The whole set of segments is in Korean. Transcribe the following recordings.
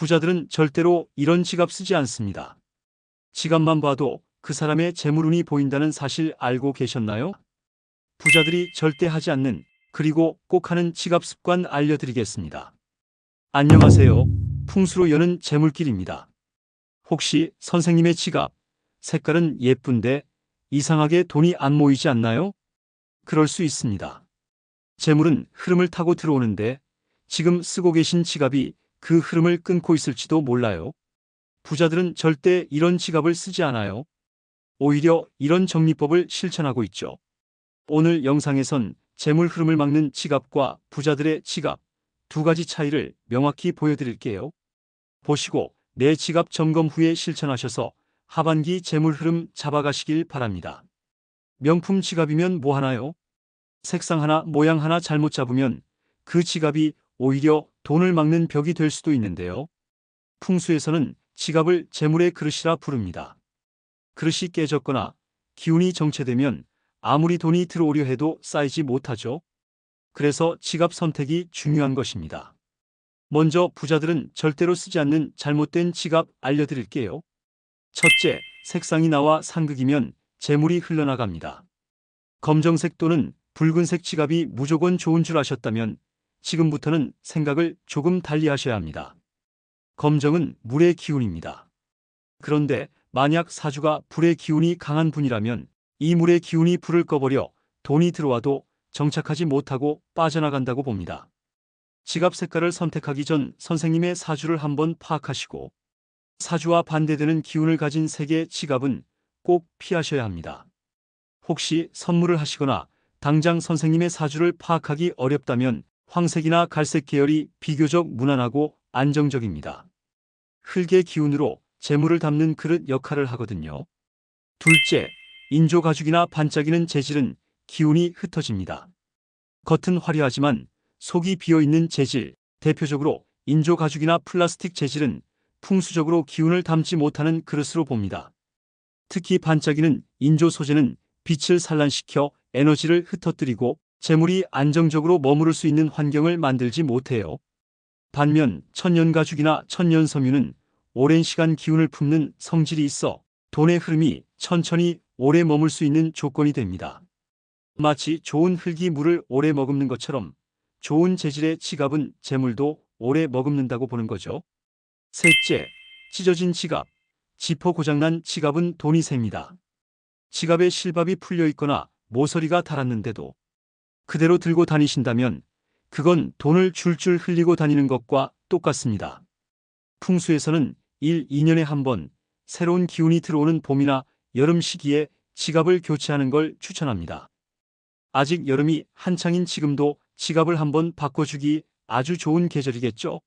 부자들은 절대로 이런 지갑 쓰지 않습니다. 지갑만 봐도 그 사람의 재물운이 보인다는 사실 알고 계셨나요? 부자들이 절대 하지 않는, 그리고 꼭 하는 지갑 습관 알려드리겠습니다. 안녕하세요. 풍수로 여는 재물길입니다. 혹시 선생님의 지갑, 색깔은 예쁜데 이상하게 돈이 안 모이지 않나요? 그럴 수 있습니다. 재물은 흐름을 타고 들어오는데 지금 쓰고 계신 지갑이 그 흐름을 끊고 있을지도 몰라요. 부자들은 절대 이런 지갑을 쓰지 않아요. 오히려 이런 정리법을 실천하고 있죠. 오늘 영상에선 재물 흐름을 막는 지갑과 부자들의 지갑 두 가지 차이를 명확히 보여드릴게요. 보시고 내 지갑 점검 후에 실천하셔서 하반기 재물 흐름 잡아가시길 바랍니다. 명품 지갑이면 뭐 하나요? 색상 하나, 모양 하나 잘못 잡으면 그 지갑이 오히려 돈을 막는 벽이 될 수도 있는데요. 풍수에서는 지갑을 재물의 그릇이라 부릅니다. 그릇이 깨졌거나 기운이 정체되면 아무리 돈이 들어오려 해도 쌓이지 못하죠. 그래서 지갑 선택이 중요한 것입니다. 먼저 부자들은 절대로 쓰지 않는 잘못된 지갑 알려드릴게요. 첫째, 색상이 나와 상극이면 재물이 흘러나갑니다. 검정색 또는 붉은색 지갑이 무조건 좋은 줄 아셨다면 지금부터는 생각을 조금 달리 하셔야 합니다. 검정은 물의 기운입니다. 그런데 만약 사주가 불의 기운이 강한 분이라면 이 물의 기운이 불을 꺼버려 돈이 들어와도 정착하지 못하고 빠져나간다고 봅니다. 지갑 색깔을 선택하기 전 선생님의 사주를 한번 파악하시고 사주와 반대되는 기운을 가진 색의 지갑은 꼭 피하셔야 합니다. 혹시 선물을 하시거나 당장 선생님의 사주를 파악하기 어렵다면 황색이나 갈색 계열이 비교적 무난하고 안정적입니다. 흙의 기운으로 재물을 담는 그릇 역할을 하거든요. 둘째, 인조 가죽이나 반짝이는 재질은 기운이 흩어집니다. 겉은 화려하지만 속이 비어있는 재질, 대표적으로 인조 가죽이나 플라스틱 재질은 풍수적으로 기운을 담지 못하는 그릇으로 봅니다. 특히 반짝이는 인조 소재는 빛을 산란시켜 에너지를 흩어뜨리고 재물이 안정적으로 머무를 수 있는 환경을 만들지 못해요. 반면 천연 가죽이나 천연 섬유는 오랜 시간 기운을 품는 성질이 있어 돈의 흐름이 천천히 오래 머물 수 있는 조건이 됩니다. 마치 좋은 흙이 물을 오래 머금는 것처럼 좋은 재질의 지갑은 재물도 오래 머금는다고 보는 거죠. 셋째, 찢어진 지갑. 지퍼 고장난 지갑은 돈이 셉니다. 지갑에 실밥이 풀려 있거나 모서리가 닳았는데도 그대로 들고 다니신다면 그건 돈을 줄줄 흘리고 다니는 것과 똑같습니다. 풍수에서는 1, 2년에 한 번 새로운 기운이 들어오는 봄이나 여름 시기에 지갑을 교체하는 걸 추천합니다. 아직 여름이 한창인 지금도 지갑을 한번 바꿔주기 아주 좋은 계절이겠죠?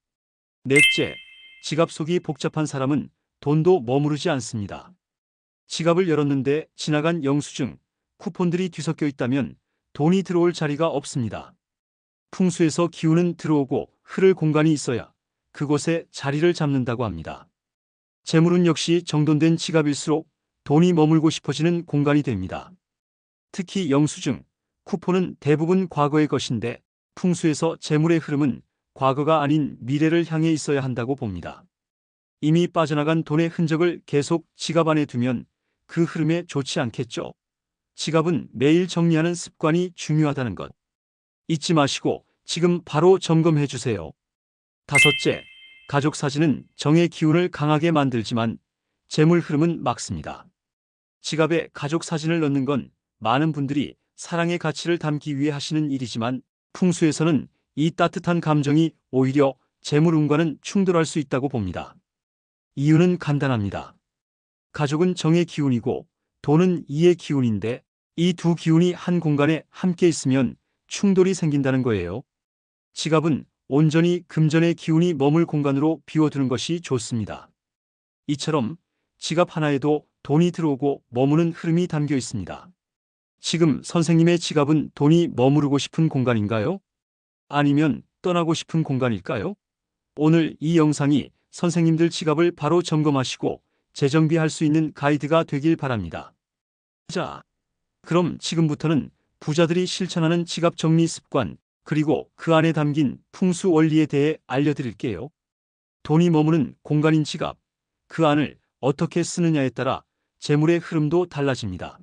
넷째, 지갑 속이 복잡한 사람은 돈도 머무르지 않습니다. 지갑을 열었는데 지나간 영수증, 쿠폰들이 뒤섞여 있다면 돈이 들어올 자리가 없습니다. 풍수에서 기운은 들어오고 흐를 공간이 있어야 그곳에 자리를 잡는다고 합니다. 재물은 역시 정돈된 지갑일수록 돈이 머물고 싶어지는 공간이 됩니다. 특히 영수증, 쿠폰은 대부분 과거의 것인데 풍수에서 재물의 흐름은 과거가 아닌 미래를 향해 있어야 한다고 봅니다. 이미 빠져나간 돈의 흔적을 계속 지갑 안에 두면 그 흐름에 좋지 않겠죠. 지갑은 매일 정리하는 습관이 중요하다는 것 잊지 마시고 지금 바로 점검해 주세요. 다섯째, 가족 사진은 정의 기운을 강하게 만들지만 재물 흐름은 막습니다. 지갑에 가족 사진을 넣는 건 많은 분들이 사랑의 가치를 담기 위해 하시는 일이지만 풍수에서는 이 따뜻한 감정이 오히려 재물 운과는 충돌할 수 있다고 봅니다. 이유는 간단합니다. 가족은 정의 기운이고 돈은 이의 기운인데 이 두 기운이 한 공간에 함께 있으면 충돌이 생긴다는 거예요. 지갑은 온전히 금전의 기운이 머물 공간으로 비워두는 것이 좋습니다. 이처럼 지갑 하나에도 돈이 들어오고 머무는 흐름이 담겨 있습니다. 지금 선생님의 지갑은 돈이 머무르고 싶은 공간인가요? 아니면 떠나고 싶은 공간일까요? 오늘 이 영상이 선생님들 지갑을 바로 점검하시고 재정비할 수 있는 가이드가 되길 바랍니다. 자, 그럼 지금부터는 부자들이 실천하는 지갑 정리 습관, 그리고 그 안에 담긴 풍수 원리에 대해 알려드릴게요. 돈이 머무는 공간인 지갑, 그 안을 어떻게 쓰느냐에 따라 재물의 흐름도 달라집니다.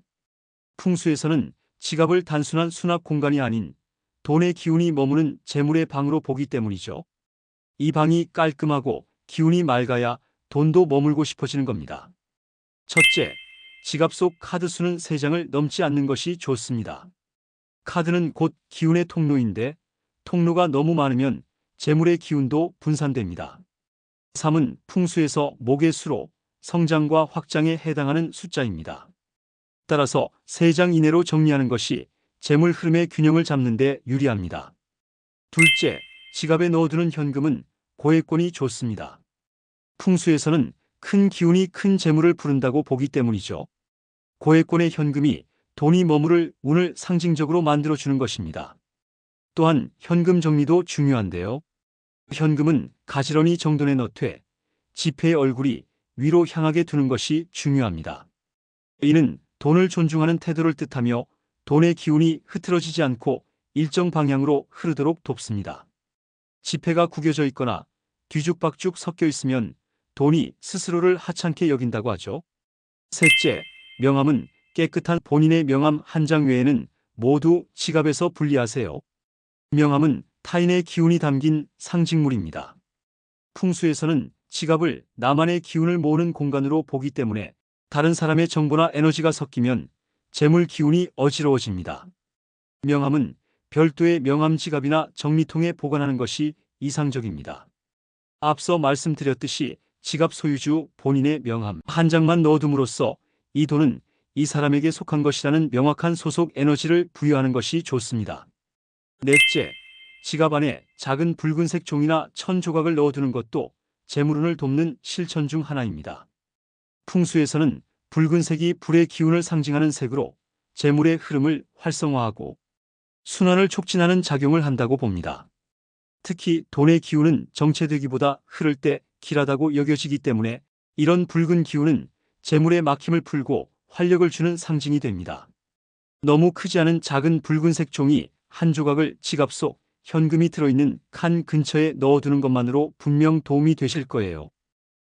풍수에서는 지갑을 단순한 수납 공간이 아닌 돈의 기운이 머무는 재물의 방으로 보기 때문이죠. 이 방이 깔끔하고 기운이 맑아야 돈도 머물고 싶어지는 겁니다. 첫째, 지갑 속 카드 수는 3장을 넘지 않는 것이 좋습니다. 카드는 곧 기운의 통로인데 통로가 너무 많으면 재물의 기운도 분산됩니다. 3은 풍수에서 목의 수로 성장과 확장에 해당하는 숫자입니다. 따라서 3장 이내로 정리하는 것이 재물 흐름의 균형을 잡는 데 유리합니다. 둘째, 지갑에 넣어두는 현금은 고액권이 좋습니다. 풍수에서는 큰 기운이 큰 재물을 부른다고 보기 때문이죠. 고액권의 현금이 돈이 머무를 운을 상징적으로 만들어주는 것입니다. 또한 현금 정리도 중요한데요. 현금은 가지런히 정돈해 넣되 지폐의 얼굴이 위로 향하게 두는 것이 중요합니다. 이는 돈을 존중하는 태도를 뜻하며 돈의 기운이 흐트러지지 않고 일정 방향으로 흐르도록 돕습니다. 지폐가 구겨져 있거나 뒤죽박죽 섞여 있으면 돈이 스스로를 하찮게 여긴다고 하죠. 셋째, 명함은 깨끗한 본인의 명함 한 장 외에는 모두 지갑에서 분리하세요. 명함은 타인의 기운이 담긴 상징물입니다. 풍수에서는 지갑을 나만의 기운을 모으는 공간으로 보기 때문에 다른 사람의 정보나 에너지가 섞이면 재물 기운이 어지러워집니다. 명함은 별도의 명함 지갑이나 정리통에 보관하는 것이 이상적입니다. 앞서 말씀드렸듯이 지갑 소유주 본인의 명함 한 장만 넣어둠으로써 이 돈은 이 사람에게 속한 것이라는 명확한 소속 에너지를 부여하는 것이 좋습니다. 넷째, 지갑 안에 작은 붉은색 종이나 천 조각을 넣어두는 것도 재물운을 돕는 실천 중 하나입니다. 풍수에서는 붉은색이 불의 기운을 상징하는 색으로 재물의 흐름을 활성화하고 순환을 촉진하는 작용을 한다고 봅니다. 특히 돈의 기운은 정체되기보다 흐를 때 길하다고 여겨지기 때문에 이런 붉은 기운은 재물의 막힘을 풀고 활력을 주는 상징이 됩니다. 너무 크지 않은 작은 붉은색 종이 한 조각을 지갑 속 현금이 들어있는 칸 근처에 넣어두는 것만으로 분명 도움이 되실 거예요.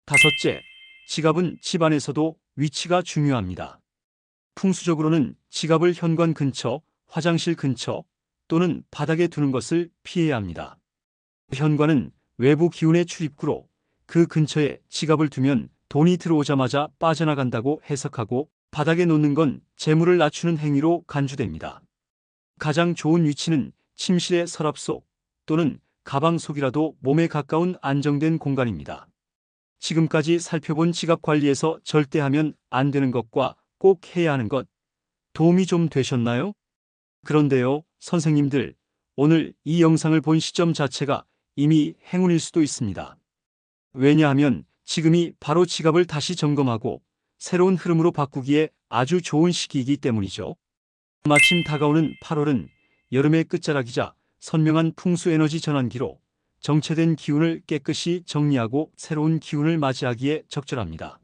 다섯째, 지갑은 집 안에서도 위치가 중요합니다. 풍수적으로는 지갑을 현관 근처, 화장실 근처 또는 바닥에 두는 것을 피해야 합니다. 현관은 외부 기운의 출입구로 그 근처에 지갑을 두면 돈이 들어오자마자 빠져나간다고 해석하고 바닥에 놓는 건 재물을 낮추는 행위로 간주됩니다. 가장 좋은 위치는 침실의 서랍 속 또는 가방 속이라도 몸에 가까운 안정된 공간입니다. 지금까지 살펴본 지갑 관리에서 절대 하면 안 되는 것과 꼭 해야 하는 것, 도움이 좀 되셨나요? 그런데요, 선생님들, 오늘 이 영상을 본 시점 자체가 이미 행운일 수도 있습니다. 왜냐하면 지금이 바로 지갑을 다시 점검하고 새로운 흐름으로 바꾸기에 아주 좋은 시기이기 때문이죠. 마침 다가오는 8월은 여름의 끝자락이자 선명한 풍수 에너지 전환기로 정체된 기운을 깨끗이 정리하고 새로운 기운을 맞이하기에 적절합니다.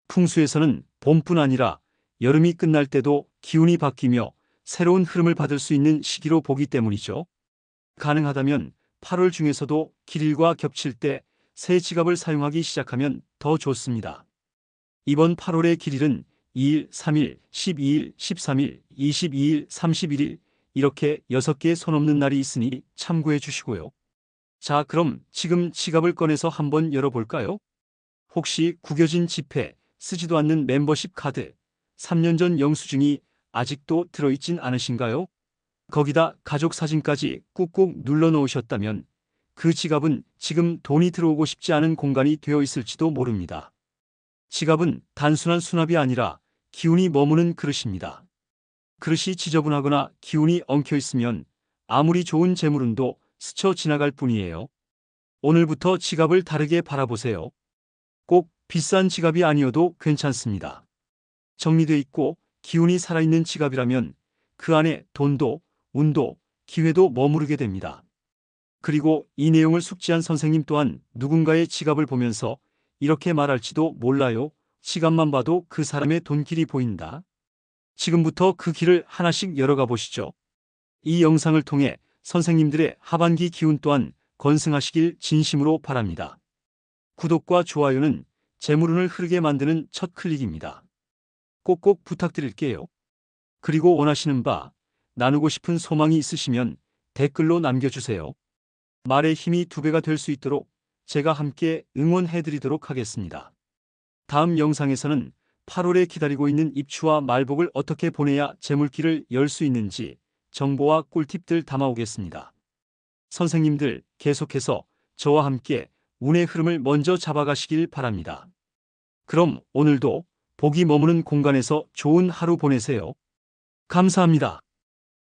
풍수에서는 봄뿐 아니라 여름이 끝날 때도 기운이 바뀌며 새로운 흐름을 받을 수 있는 시기로 보기 때문이죠. 가능하다면 8월 중에서도 길일과 겹칠 때 새 지갑을 사용하기 시작하면 더 좋습니다. 이번 8월의 길일은 2일, 3일, 12일, 13일, 22일, 31일 이렇게 6개의 손 없는 날이 있으니 참고해 주시고요. 자, 그럼 지금 지갑을 꺼내서 한번 열어볼까요? 혹시 구겨진 지폐, 쓰지도 않는 멤버십 카드, 3년 전 영수증이 아직도 들어있진 않으신가요? 거기다 가족 사진까지 꾹꾹 눌러 놓으셨다면 그 지갑은 지금 돈이 들어오고 싶지 않은 공간이 되어 있을지도 모릅니다. 지갑은 단순한 수납이 아니라 기운이 머무는 그릇입니다. 그릇이 지저분하거나 기운이 엉켜 있으면 아무리 좋은 재물운도 스쳐 지나갈 뿐이에요. 오늘부터 지갑을 다르게 바라보세요. 꼭 비싼 지갑이 아니어도 괜찮습니다. 정리돼 있고 기운이 살아있는 지갑이라면 그 안에 돈도, 운도, 기회도 머무르게 됩니다. 그리고 이 내용을 숙지한 선생님 또한 누군가의 지갑을 보면서 이렇게 말할지도 몰라요. 지갑만 봐도 그 사람의 돈길이 보인다. 지금부터 그 길을 하나씩 열어가 보시죠. 이 영상을 통해 선생님들의 하반기 기운 또한 건승하시길 진심으로 바랍니다. 구독과 좋아요는 재물운을 흐르게 만드는 첫 클릭입니다. 꼭꼭 부탁드릴게요. 그리고 원하시는 바, 나누고 싶은 소망이 있으시면 댓글로 남겨주세요. 말의 힘이 2배가 될 수 있도록 제가 함께 응원해드리도록 하겠습니다. 다음 영상에서는 8월에 기다리고 있는 입추와 말복을 어떻게 보내야 재물길을 열 수 있는지 정보와 꿀팁들 담아오겠습니다. 선생님들 계속해서 저와 함께 운의 흐름을 먼저 잡아가시길 바랍니다. 그럼 오늘도 복이 머무는 공간에서 좋은 하루 보내세요. 감사합니다.